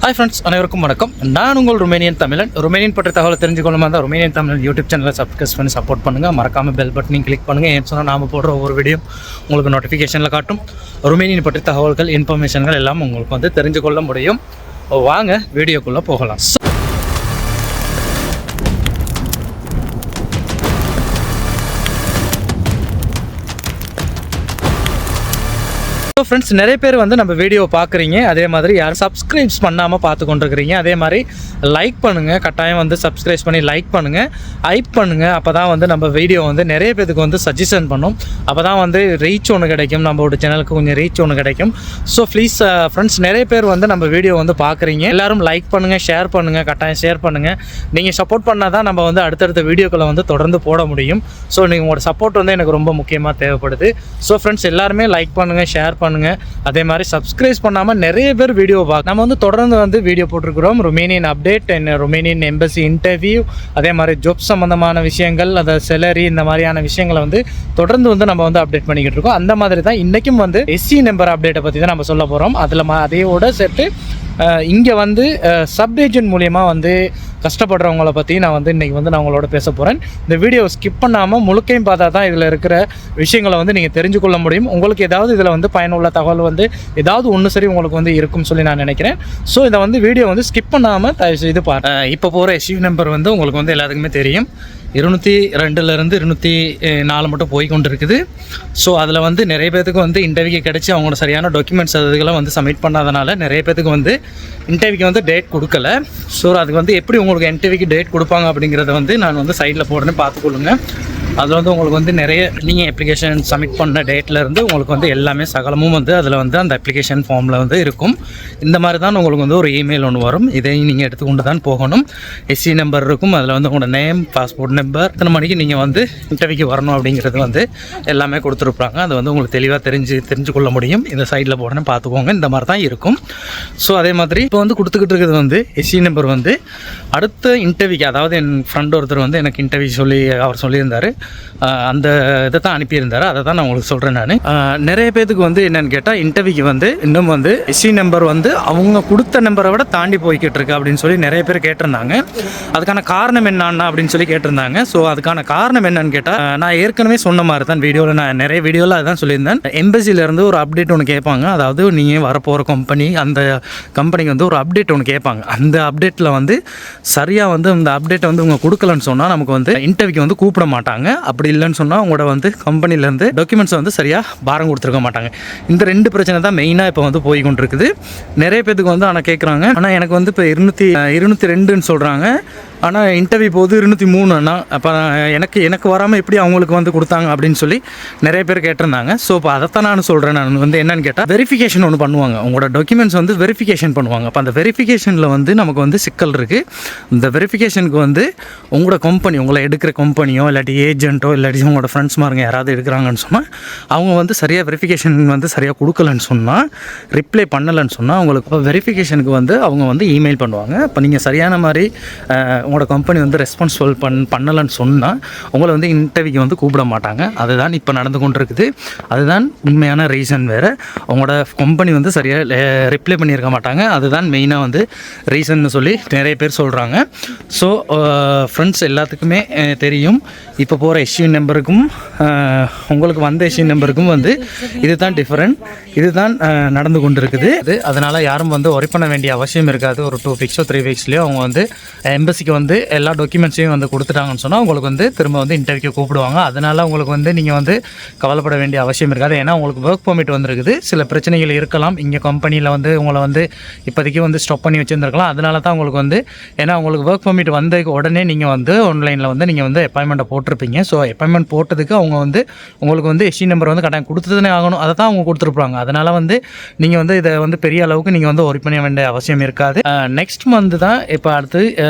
Hi friends, அனைவருக்கும் வணக்கம். நான் உங்கள் ருமேனியன் தமிழன். ருமேனியன் பற்றி தகவலை தெரிஞ்சுக்கொள்ளுமா தான் ருமேனியன் தமிழன் யூடியூப் சேனலை சப்ஸ்கிரைப் பண்ணி சப்போர்ட் பண்ணுங்கள். மறக்காமல் பெல் பட்டனையும் கிளிக் பண்ணுங்கள். ஏன்னு சொன்னால் நாம் போடுற ஒவ்வொரு வீடியோ உங்களுக்கு நோட்டிஃபிகேஷனில் காட்டும். ருமேனியன் பற்றி தகவல்கள், இன்ஃபர்மேஷன்கள் எல்லாம் உங்களுக்கு வந்து தெரிஞ்சுக்கொள்ள முடியும். வாங்க வீடியோக்குள்ளே போகலாம். ஸோ ஃப்ரெண்ட்ஸ், நிறைய பேர் வந்து நம்ம வீடியோ பார்க்குறீங்க. அதே மாதிரி யாரும் சப்ஸ்கிரைப்ஸ் பண்ணாமல் பார்த்து கொண்டிருக்கிறீங்க. அதே மாதிரி லைக் பண்ணுங்கள். கட்டாயம் வந்து சப்ஸ்கிரைப் பண்ணி லைக் பண்ணுங்கள், ஹைப் பண்ணுங்கள். அப்போ தான் வந்து நம்ம வீடியோ வந்து நிறைய பேருக்கு வந்து சஜஷன் பண்ணும். அப்போ தான் வந்து ரீச் ஒன்று கிடைக்கும், நம்மளோட சேனலுக்கு கொஞ்சம் ரீச் ஒன்று கிடைக்கும். ஸோ ப்ளீஸ் ஃப்ரெண்ட்ஸ், நிறைய பேர் வந்து நம்ம வீடியோ வந்து பார்க்குறீங்க. எல்லோரும் லைக் பண்ணுங்கள், ஷேர் பண்ணுங்கள், கட்டாயம் ஷேர் பண்ணுங்கள். நீங்கள் சப்போர்ட் பண்ணால் தான் நம்ம வந்து அடுத்தடுத்த வீடியோக்களை வந்து தொடர்ந்து போட முடியும். ஸோ நீங்கள் உங்களோட சப்போர்ட் வந்து எனக்கு ரொம்ப முக்கியமாக தேவைப்படுது. ஸோ ஃப்ரெண்ட்ஸ், எல்லாருமே லைக் பண்ணுங்கள், ஷேர் பண்ணுங்க. அதே மாதிரி சப்ஸ்கிரைப் பண்ணாமல் நிறைய பேர் வீடியோ பார்க்க நம்ம வந்து தொடர்ந்து வந்து வீடியோ போட்டிருக்கிறோம். Romanian update, Romanian embassy interview, அதே மாதிரி ஜாப் சம்மந்தமான விஷயங்கள், அதை செலரி, இந்த மாதிரியான விஷயங்களை வந்து தொடர்ந்து வந்து நம்ம வந்து அப்டேட் பண்ணிக்கிட்டு இருக்கோம். அந்த மாதிரி தான் இன்றைக்கும் வந்து எஸ்சி நம்பர் அப்டேட்டை பற்றி தான் நம்ம சொல்ல போகிறோம். அதில் அதையோட சேர்த்து இங்கே வந்து சப் ஏஜென்ட் மூலயமா வந்து கஷ்டப்படுறவங்கள பற்றி நான் வந்து இன்றைக்கி வந்து நான் உங்களோட பேச போகிறேன். இந்த வீடியோ ஸ்கிப் பண்ணாமல் முழுக்கையும் பார்த்தா தான் இதில் இருக்கிற விஷயங்களை வந்து நீங்கள் தெரிஞ்சுக்கொள்ள முடியும். உங்களுக்கு ஏதாவது இதில் வந்து பயனுள்ள தகவல் வந்து ஏதாவது ஒன்று சரி உங்களுக்கு வந்து இருக்கும்னு சொல்லி நான் நினைக்கிறேன். ஸோ இதை வந்து வீடியோ வந்து ஸ்கிப் பண்ணாமல் தயவு செய்து இப்போ போகிற எஸ்யூ நம்பர் வந்து உங்களுக்கு வந்து எல்லாத்துக்குமே தெரியும். 202லேருந்து 204 மட்டும் போய் கொண்டு இருக்குது. ஸோ அதில் வந்து நிறைய பேருக்கு வந்து இன்டர்வியூ கிடச்சி அவங்களோட சரியான டாக்குமெண்ட்ஸ் அதுக்கெல்லாம் வந்து சப்மிட் பண்ணாதனால நிறைய பேருக்கு வந்து இன்டர்வியூக்கு வந்து டேட் கொடுக்கல. ஸோ அதுக்கு வந்து எப்படி உங்களுக்கு இன்டர்வியூக்கு டேட் கொடுப்பாங்க அப்படிங்கிறத வந்து நான் வந்து சைடில் போடுறேன்னு பார்த்துக்கொள்ளுங்க. அதில் வந்து உங்களுக்கு வந்து நிறைய நீங்கள் அப்ளிகேஷன் சப்மிட் பண்ண டேட்லேருந்து உங்களுக்கு வந்து எல்லாமே சகலமும் வந்து அதில் வந்து அந்த அப்ளிகேஷன் ஃபார்மில் வந்து இருக்கும். இந்த மாதிரி தான் உங்களுக்கு வந்து ஒரு இமெயில் ஒன்று வரும். இதையும் நீங்கள் எடுத்துக்கொண்டு தான் போகணும். எஸ்சி நம்பர் இருக்கும், அதில் வந்து உங்களோட நேம், பாஸ்போர்ட் நம்பர், எத்தனை மணிக்கு நீங்கள் வந்து இன்டர்வியூக்கு வரணும் அப்படிங்கிறது வந்து எல்லாமே கொடுத்துருப்பாங்க. அது வந்து உங்களுக்கு தெளிவாக தெரிஞ்சுக்கொள்ள முடியும். இந்த சைடில் போடணும், பார்த்துக்கோங்க. இந்த மாதிரி தான் இருக்கும். ஸோ அதே மாதிரி இப்போ வந்து கொடுத்துக்கிட்டு இருக்கிறது வந்து எஸ்சி நம்பர் வந்து அடுத்த இன்டர்வியூக்கு, அதாவது என் ஃப்ரெண்ட் ஒருத்தர் வந்து எனக்கு இன்டர்வியூ அவர் சொல்லியிருந்தார். அந்த இதை தான் அனுப்பியிருந்தார். அதை தான் நான் உங்களுக்கு சொல்கிறேன். நான் நிறைய பேருக்கு வந்து என்னென்னு கேட்டால் இன்டர்வியூக்கு வந்து இன்னும் வந்து எஸ்சி நம்பர் வந்து அவங்க கொடுத்த நம்பரை விட தாண்டி போய்கிட்டு இருக்கு அப்படின்னு சொல்லி நிறைய பேர் கேட்டிருந்தாங்க. அதுக்கான காரணம் என்னன்னா அப்படின்னு சொல்லி கேட்டிருந்தாங்க. ஸோ அதுக்கான காரணம் என்னன்னு கேட்டால் நான் ஏற்கனவே சொன்ன மாதிரி தான் வீடியோவில், நான் நிறைய வீடியோவில் அதுதான் சொல்லியிருந்தேன். எம்பசிலேருந்து ஒரு அப்டேட் ஒன்று கேட்பாங்க. அதாவது நீங்கள் வரப்போகிற கம்பெனி, அந்த கம்பெனிக்கு வந்து ஒரு அப்டேட் ஒன்று கேட்பாங்க. அந்த அப்டேட்டில் வந்து சரியாக வந்து அந்த அப்டேட்டை வந்து இவங்க கொடுக்கலன்னு சொன்னால் நமக்கு வந்து இன்டர்வியூக்கு வந்து கூப்பிட மாட்டாங்க. அப்படி இல்லைன்னு சொன்னால் உங்களோட வந்து கம்பெனிலேருந்து டாக்குமெண்ட்ஸ் வந்து சரியாக பாரம் கொடுத்துருக்க மாட்டாங்க. இந்த ரெண்டு பிரச்சனை தான் மெயினாக இப்போ வந்து போய் கொண்டு இருக்குது. நிறைய பேருக்கு வந்து ஆனால் கேட்குறாங்க, ஆனால் எனக்கு வந்து இப்போ 202ன்னு சொல்கிறாங்க, ஆனால் இன்டர்வியூ போது 203ன்னா அப்போ எனக்கு வராமல் எப்படி அவங்களுக்கு வந்து கொடுத்தாங்க அப்படின்னு சொல்லி நிறைய பேர் கேட்டிருந்தாங்க. ஸோ இப்போ அதைத்தான் நான் சொல்கிறேன். நான் வந்து என்னன்னு கேட்டால் வெரிஃபிகேஷன் ஒன்று பண்ணுவாங்க. உங்களோட டாக்குமெண்ட்ஸ் வந்து வெரிஃபிகேஷன் பண்ணுவாங்க. அப்போ அந்த வெரிஃபிகேஷனில் வந்து நமக்கு வந்து சிக்கல் இருக்குது. இந்த வெரிஃபிகேஷனுக்கு வந்து உங்களோட கம்பெனி, உங்களை எடுக்கிற கம்பெனியோ இல்லாட்டி ஏஜென்ட்டோ இல்லாட்டி உங்களோட ஃப்ரெண்ட்ஸ் மாருங்க யாராவது எடுக்கிறாங்கன்னு சொன்னால் அவங்க வந்து சரியாக வெரிஃபிகேஷன் வந்து சரியாக கொடுக்கலன்னு சொன்னால், ரிப்ளை பண்ணலைன்னு சொன்னால் அவங்களுக்கு இப்போ வெரிஃபிகேஷனுக்கு வந்து அவங்க வந்து இமெயில் பண்ணுவாங்க. இப்போ நீங்கள் சரியான மாதிரி உங்களோட கம்பெனி வந்து ரெஸ்பான்சிபிள் பண்ணலைன்னு சொன்னால் உங்களை வந்து இன்டர்வியூக்கு வந்து கூப்பிட மாட்டாங்க. அதுதான் இப்போ நடந்து கொண்டு இருக்குது. அதுதான் உண்மையான ரீசன். வேறு உங்களோட கம்பெனி வந்து சரியாக ரிப்ளை பண்ணியிருக்க மாட்டாங்க. அதுதான் மெயினாக வந்து ரீசன்னு சொல்லி நிறைய பேர் சொல்கிறாங்க. ஸோ ஃப்ரெண்ட்ஸ், எல்லாத்துக்குமே தெரியும் இப்போ போகிற எஸ்யூ நம்பருக்கும் உங்களுக்கு வந்த எஸ்யூ நம்பருக்கும் வந்து இதுதான் டிஃப்ரெண்ட். இதுதான் நடந்து கொண்டு இருக்குது. அதனால் யாரும் வந்து ஒர்க் பண்ண வேண்டிய அவசியம் இருக்காது. ஒரு 2 வீக்ஸோ 3 வீக்ஸ்லேயோ அவங்க வந்து எம்பசிக்கு வந்து எல்லா டாக்குமெண்ட்ஸையும் வந்து கொடுத்துட்டாங்கன்னு சொன்னால் உங்களுக்கு வந்து திரும்ப வந்து இன்டர்வியூ கூப்பிடுவாங்க. அதனால் உங்களுக்கு வந்து நீங்கள் வந்து கவலைப்பட வேண்டிய அவசியம் இருக்காது. ஏன்னா உங்களுக்கு ஒர்க் பெர்மிட் வந்துருக்குது. சில பிரச்சனைகள் இருக்கலாம். இங்கே கம்பெனியில் வந்து உங்களை வந்து இப்போதைக்கு வந்து ஸ்டாப் பண்ணி வச்சுருந்துருக்கலாம். அதனால தான் உங்களுக்கு வந்து, ஏன்னா உங்களுக்கு ஒர்க் பெர்மிட் வந்ததுக்கு உடனே நீங்கள் வந்து ஆன்லைனில் வந்து நீங்கள் வந்து அப்பாயின்மெண்ட்டை போட்டிருப்பீங்க. ஸோ அப்பாயின்மெண்ட் போட்டதுக்கு அவங்க வந்து உங்களுக்கு வந்து எஸ்சி நம்பர் வந்து கட்டாயம் கொடுத்துதானே ஆகணும். அதை தான் அவங்க கொடுத்துருப்பாங்க. அதனால் வந்து நீங்கள் வந்து இதை வந்து பெரிய அளவுக்கு நீங்கள் வந்து ஒர்க் பண்ண வேண்டிய அவசியம் இருக்காது. நெக்ஸ்ட் மந்த் தான் இப்போ அடுத்து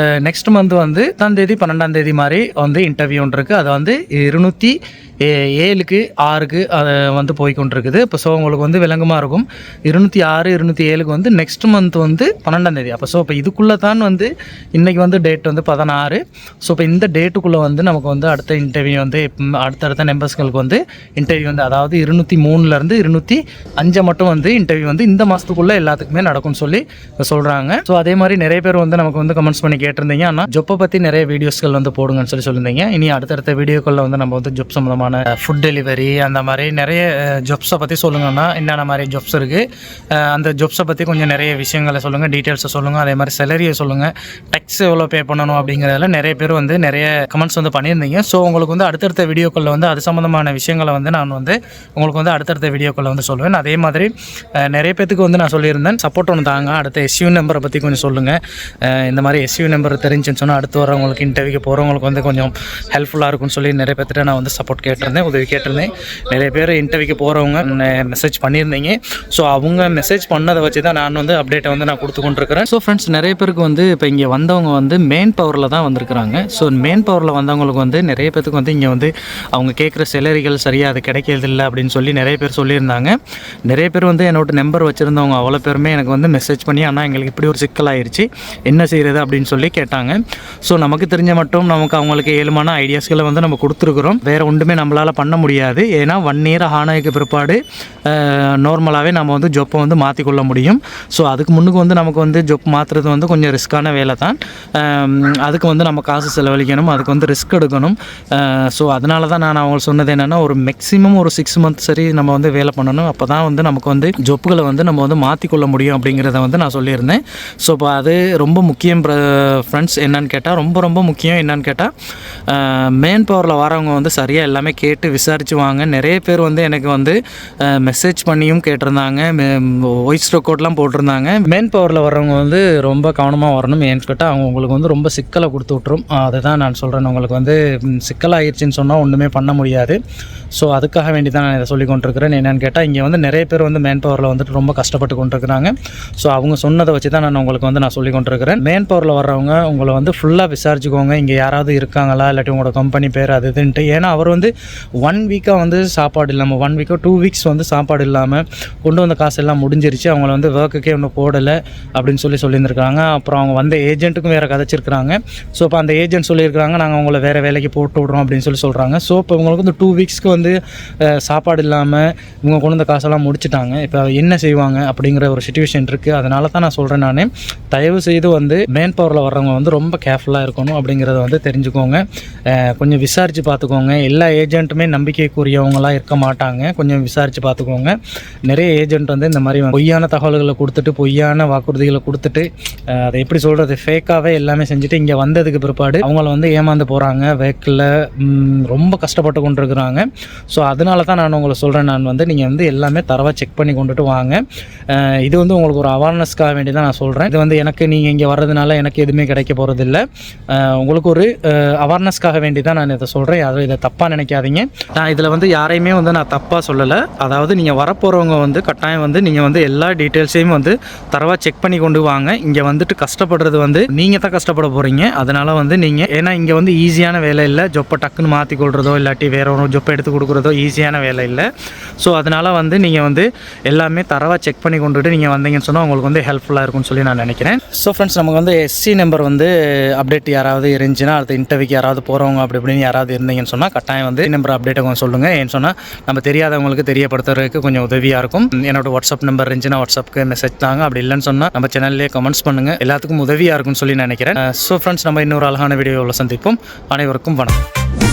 நெக்ஸ்ட் மந்த் வந்து 10ஆம் தேதி 12ஆம் தேதி மாதிரி வந்து இன்டர்வியூ ஒன்று இருக்குது. அதை வந்து 7க்கு 6க்கு அதை வந்து போய்கொண்டிருக்குது. இப்போ ஸோ உங்களுக்கு வந்து விளங்கமாக இருக்கும். 206 207க்கு வந்து நெக்ஸ்ட் மந்த் வந்து 12ஆம் தேதி. அப்போ ஸோ இப்போ இதுக்குள்ளே தான் வந்து இன்றைக்கி வந்து டேட் வந்து 16. ஸோ இப்போ இந்த டேட்டுக்குள்ளே வந்து நமக்கு வந்து அடுத்த இன்டர்வியூ வந்து அடுத்தடுத்த நம்பர்ஸ்களுக்கு வந்து இன்டர்வியூ வந்து அதாவது 203லேருந்து 205 மட்டும் வந்து இன்டர்வியூ வந்து இந்த மாதத்துக்குள்ளே எல்லாத்துக்குமே நடக்கும்னு சொல்லி சொல்கிறாங்க. ஸோ அதே மாதிரி நிறைய பேர் வந்து நமக்கு வந்து கமெண்ட்ஸ் பண்ணி கேட்டிருந்தீங்க. ஆனால் ஜொப்பை பற்றி நிறைய வீடியோஸ்கள் வந்து போடுங்கன்னு சொல்லியிருந்தீங்க. இனி அடுத்தடுத்த வீடியோக்களில் வந்து நம்ம வந்து ஜொப் சம்மந்தமான ஃபுட் டெலிவரி அந்த மாதிரி நிறைய ஜொப்ஸை பற்றி சொல்லுங்கன்னா என்னென்ன மாதிரி ஜொப்ஸ் இருக்குது, அந்த ஜொப்ஸை பற்றி கொஞ்சம் நிறைய விஷயங்களை சொல்லுங்கள், டீட்டெயில்ஸை சொல்லுங்கள். அதே மாதிரி சேலரியை சொல்லுங்கள், டேக்ஸ் எவ்வளோ பே பண்ணணும் அப்படிங்கிறதுல நிறைய பேர் வந்து நிறைய கமெண்ட்ஸ் வந்து பண்ணியிருந்தீங்க. ஸோ உங்களுக்கு வந்து அடுத்தடுத்த வீடியோக்களில் வந்து அது சம்மந்தமான விஷயங்களை வந்து நான் வந்து உங்களுக்கு வந்து அடுத்தடுத்த வீடியோக்களில் வந்து சொல்லுவேன். அதே மாதிரி நிறைய பேத்துக்கு வந்து நான் சொல்லியிருந்தேன் சப்போர்ட் ஒன்று தாங்க. அடுத்த எஸ்யூ நம்பரை பற்றி கொஞ்சம் சொல்லுங்கள். இந்த மாதிரி எஸ்யூ நம்பர் தெரிஞ்சுன்னு சொன்னால் அடுத்து வரவங்களுக்கு இன்டர்வியூக்கு போகிறவங்களுக்கு வந்து கொஞ்சம் ஹெல்ப்ஃபுல்லாக இருக்கும்னு சொல்லி நிறைய பேர்த்திட்ட நான் வந்து சப்போர்ட் கேட்டிருந்தேன், உதவி கேட்டிருந்தேன். நிறைய பேர் இன்டர்வியூக்கு போகிறவங்க மெசேஜ் பண்ணியிருந்தீங்க. ஸோ அவங்க மெசேஜ் பண்ணதை வச்சு தான் நான் வந்து அப்டேட்டை வந்து நான் கொடுத்து கொண்டிருக்கிறேன். ஸோ ஃப்ரெண்ட்ஸ், நிறைய பேருக்கு வந்து இப்போ இங்கே வந்தவங்க வந்து மெயின் பவரில் தான் வந்திருக்கிறாங்க. ஸோ மெயின் பவரில் வந்தவங்களுக்கு வந்து நிறைய பேருக்கு வந்து இங்கே வந்து அவங்க கேட்குற சேலரிகள் சரியாக அது கிடைக்கிறதில்லை அப்படின்னு சொல்லி நிறைய பேர் சொல்லியிருந்தாங்க. நிறைய பேர் வந்து என்னோட நம்பர் வச்சுருந்தவங்க அவ்வளோ பேருமே எனக்கு வந்து மெசேஜ் பண்ணி ஆனால் எங்களுக்கு இப்படி ஒரு சிக்கலாயிருச்சு என்ன செய்கிறது அப்படின்னு சொல்லி கேட்டாங்க. ஸோ நமக்கு தெரிஞ்ச மட்டும் நமக்கு அவங்களுக்கு ஏழுமான ஐடியாஸ்களை வந்து நம்ம கொடுத்துருக்குறோம். வேறு ஒன்றுமே நம்மளால் பண்ண முடியாது. ஏன்னா 1 இயர் ஆனதுக்கு பிற்பாடு நார்மலாகவே நம்ம வந்து ஜொப்பை வந்து மாற்றிக்கொள்ள முடியும். ஸோ அதுக்கு முன்னுக்கு வந்து நமக்கு வந்து ஜொப் மாற்றுறது வந்து கொஞ்சம் ரிஸ்க்கான வேலை தான். அதுக்கு வந்து நம்ம காசு செலவழிக்கணும், அதுக்கு வந்து ரிஸ்க் எடுக்கணும். ஸோ அதனால தான் நான் அவங்க சொன்னது என்னென்னா ஒரு மேக்ஸிமம் ஒரு 6 மந்த் சரி நம்ம வந்து வேலை பண்ணணும். அப்போ தான் வந்து நமக்கு வந்து ஜொப்புகளை வந்து நம்ம வந்து மாற்றிக்கொள்ள முடியும் அப்படிங்கிறத வந்து நான் சொல்லியிருந்தேன். ஸோ இப்போ அது ரொம்ப முக்கியம் ஃப்ரெண்ட்ஸ். என்னன்னு கேட்டால் ரொம்ப முக்கியம் என்னன்னு கேட்டால் மெயின் பவரில் வரவங்க வந்து சரியாக எல்லாமே கேட்டு விசாரித்து வாங்க. நிறைய பேர் வந்து எனக்கு வந்து மெசேஜ் பண்ணியும் கேட்டிருந்தாங்க, வாய்ஸ் ரெக்கார்ட்லாம் போட்டிருந்தாங்க. மெயின் பவரில் வர்றவங்க வந்து ரொம்ப கவனமாக வரணும். ஏன்னு கேட்டால் அவங்க உங்களுக்கு வந்து ரொம்ப சிக்கலை கொடுத்து விட்ரும். அதுதான் நான் சொல்கிறேன். உங்களுக்கு வந்து சிக்கலாகிடுச்சின்னு சொன்னால் ஒன்றுமே பண்ண முடியாது. ஸோ அதுக்காக வேண்டி தான் நான் இதை சொல்லி கொண்டிருக்கிறேன். என்னென்னு கேட்டால் இங்கே வந்து நிறைய பேர் வந்து மெயின் பவரில் வந்துட்டு ரொம்ப கஷ்டப்பட்டு கொண்டிருக்கிறாங்க. ஸோ அவங்க சொன்னதை வச்சு தான் நான் உங்களுக்கு வந்து நான் சொல்லி கொண்டிருக்கிறேன். மெயின் பவரில் வர்றவங்க உங்களை வந்து ஃபுல்லாக விசாரிச்சுக்கோங்க, இங்கே யாராவது இருக்காங்களா இல்லாட்டி உங்களோட கம்பெனி பேர் அது இதுன்ட்டு. ஏன்னா அவர் வந்து 1 வீக்காக வந்து சாப்பாடு இல்லாமல் 1 வீக்கோ 2 வீக்ஸ் வந்து சாப்பாடு இல்லாமல் கொண்டு வந்த காசு எல்லாம் முடிஞ்சிருச்சு, அவங்கள வந்து ஒர்க்குக்கே ஒன்றும் போடலை அப்படின்னு சொல்லியிருந்திருக்காங்க. அப்புறம் அவங்க வந்த ஏஜென்ட்டுக்கும் வேறு கதைச்சிருக்கிறாங்க. ஸோ இப்போ அந்த ஏஜென்ட் சொல்லியிருக்கிறாங்க நாங்கள் அவங்கள வேறு வேலைக்கு போட்டு விட்றோம் அப்படின்னு சொல்கிறாங்க. ஸோ இப்போ இவங்களுக்கு வந்து 2 வீக்ஸ்க்கு வந்து சாப்பாடு இல்லாமல் இவங்க கொண்டு வந்த காசெல்லாம் முடிச்சுட்டாங்க. இப்போ என்ன செய்வாங்க அப்படிங்கிற ஒரு சிச்சுவேஷன் இருக்குது. அதனால தான் நான் சொல்கிறேன், நான் தயவு செய்து வந்து மெயின் பவரில் வர்றவங்க வந்து ரொம்ப கேர்ஃபுல்லாக இருக்கணும் அப்படிங்கிறத வந்து தெரிஞ்சுக்கோங்க. கொஞ்சம் விசாரித்து பார்த்துக்கோங்க. எல்லா ஏஜென்ட்டுமே நம்பிக்கைக்குரியவங்களாம் இருக்க மாட்டாங்க. கொஞ்சம் விசாரித்து பார்த்துக்கோங்க. நிறைய ஏஜென்ட் வந்து இந்த மாதிரி பொய்யான தகவல்களை கொடுத்துட்டு பொய்யான வாக்குறுதிகளை கொடுத்துட்டு அதை எப்படி சொல்கிறது ஃபேக்காகவே எல்லாமே செஞ்சுட்டு இங்கே வந்ததுக்கு பிற்பாடு அவங்கள வந்து ஏமாந்து போகிறாங்க. வெஹிக்கிளில் ரொம்ப கஷ்டப்பட்டு கொண்டிருக்கிறாங்க. ஸோ அதனால தான் நான் உங்களை சொல்கிறேன், நான் வந்து நீங்கள் வந்து எல்லாமே தரவாக செக் பண்ணி கொண்டுட்டு வாங்க. இது வந்து உங்களுக்கு ஒரு அவேர்னஸ்க்காக வேண்டி தான் நான் சொல்கிறேன். இது வந்து எனக்கு நீங்கள் இங்கே வர்றதுனால எனக்கு எதுவுமே கிடைக்க போகிறதில்ல. உங்களுக்கு ஒரு அவேர்னஸ்க்காக வேண்டி தான் நான் இதை சொல்கிறேன். அதை இதை தப்பாக நினைக்காதீங்க. நான் இதில் வந்து யாரையுமே வந்து நான் தப்பாக சொல்லலை. அதாவது நீங்கள் வரப்போகிறவங்க வந்து கட்டாயம் வந்து நீங்கள் வந்து எல்லா டீட்டெயில்ஸையும் வந்து தரவாக செக் பண்ணி கொண்டு வாங்க. இங்கே வந்துட்டு கஷ்டப்படுறது வந்து நீங்கள் தான் கஷ்டப்பட போகிறீங்க. அதனால் வந்து நீங்கள் ஏன்னா இங்கே வந்து ஈஸியான வேலை இல்லை. ஜொப்பை டக்குன்னு மாற்றி கொள்றதோ இல்லாட்டி வேற ஒரு ஜொப்பை எடுத்து கொடுக்குறதோ ஈஸியான வேலை இல்லை. ஸோ அதனால் வந்து நீங்கள் வந்து எல்லாமே தரவாக செக் பண்ணி கொண்டுட்டு நீங்கள் வந்தீங்கன்னு சொன்னால் உங்களுக்கு வந்து ஹெல்ப்ஃபுல்லாக இருக்கும்னு சொல்லி நான் நினைக்கிறேன். ஸோ ஃப்ரெண்ட்ஸ், நமக்கு வந்து எஸ்சி நம்பர் வந்து அப்டேட் யாராவது இருந்துச்சுன்னா அடுத்த இன்டர்வியூக்கு யாராவது போகிறவங்க அப்படி இப்படின்னு யாராவது இருந்தீங்கன்னு சொன்னால் கட்டாயம் வந்து நம்பர் அப்டேட்டை கொஞ்சம் சொல்லுங்கள். ஏன்னு சொன்னால் நம்ம தெரியாதவங்களுக்கு தெரியப்படுத்துறதுக்கு கொஞ்சம் உதவியாக இருக்கும். என்னோட வாட்ஸ்அப் நம்பர் இருந்துச்சுன்னா வாட்ஸ்அப்புக்கு மெசேஜ் தாங்க. அப்படி இல்லைன்னு சொன்னால் நம்ம சேனல்லேயே கமெண்ட்ஸ் பண்ணுங்கள். எல்லாத்துக்கும் உதவியாக இருக்கும்னு சொல்லி நினைக்கிறேன். ஸோ ஃப்ரெண்ட்ஸ், நம்ம இன்னொரு அழகான வீடியோவில் சந்திப்போம். அனைவருக்கும் வணக்கம்.